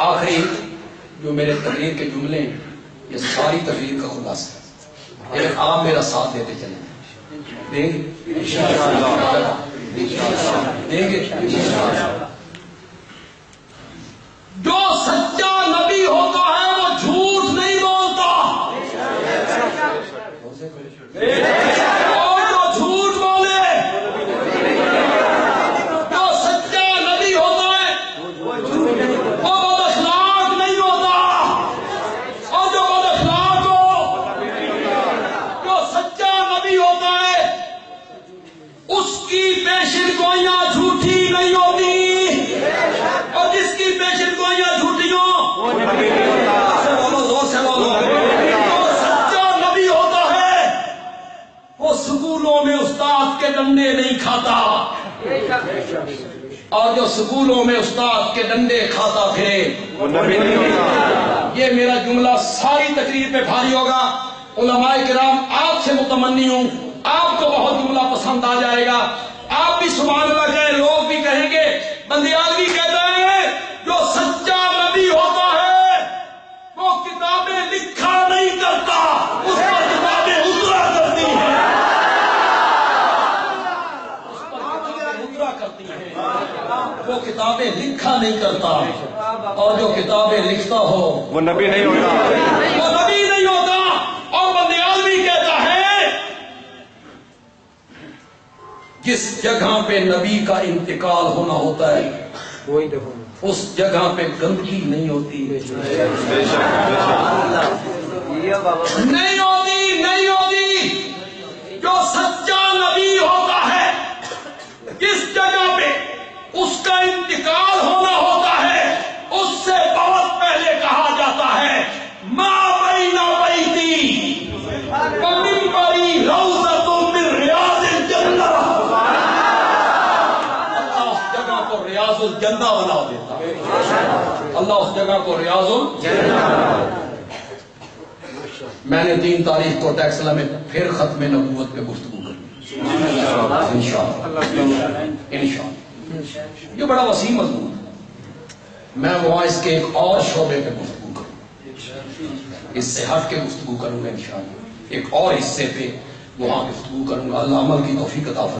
آخری جو میرے تقریر کے جملے ہیں یہ ساری تقریر کا خلاصہ ہے، لیکن آپ میرا ساتھ دیتے چلیں دیں گے دیں گے۔ جو سچا نبی ہوتا ہے وہ جھوٹ نہیں بولتا، اور جو جھوٹ بولے، جو سچا نبی ہوتا ہے وہ بد اخلاق نہیں ہوتا، اور جو بد اخلاق ہو، جو سچا نبی ہوتا ہے اس کی پیشن گوئیاں جھوٹی نہیں ہوتی، اور جس کی پیشن گوئیاں جھوٹی ہوں سے بولو، زور سے بولو، جو سچا نبی ہوتا ہے وہ سکولوں میں استاد کے ڈنڈے نہیں کھاتا، اور جو سکولوں میں استاد کے ڈنڈے کھاتا پھرے وہ نبی نہیں ہوتا۔ یہ میرا جملہ ساری تقریر پہ بھاری ہوگا۔ علماء کرام آپ سے متمنی ہوں، آپ کو بہت جملہ پسند آ جائے گا، آپ بھی سبحان اللہ کہیں، لوگ بھی کہیں گے۔ بندیال بھی کہتا ہے جو سچا نبی ہوتا ہے وہ کتابیں لکھا نہیں کرتا، اس پر کتابیں اترا کرتی ہیں، اس پر کتابیں اترا کرتی ہیں، وہ کتابیں لکھا نہیں کرتا، اور جو کتابیں لکھتا ہو وہ نبی نہیں ہوتا، وہ نبی نہیں ہوتا۔ اور بندیال بھی کہتا ہے جس جگہ پہ نبی کا انتقال ہونا ہوتا ہے اس جگہ پہ گندگی نہیں ہوتی، نہیں ہوتی۔ جو سچا نبی ہوتا ہے جس جگہ پہ اس کا انتقال ہونا ہوتا ہے اس سے بہت پہلے کہا جاتا ہے ما بین بیتی و منبری روضۃ من ریاض الجنہ، ریاض الجنہ بنا دیتا، اللہ اس جگہ کو ریاض الجنہ۔ میں نے 3 تاریخ کو ٹیکسلا میں پھر ختم نبوت پہ گفتگو کرنی انشاءاللہ۔ یہ بڑا وسیع مضمون ہے، میں وہاں اس کے ایک اور شعبے پہ گفتگو کروں، اس سے ہٹ کے گفتگو کروں گا انشاءاللہ، ایک اور حصے پہ وہاں گفتگو کروں گا۔ اللہ عمل کی توفیق عطا فرمائے۔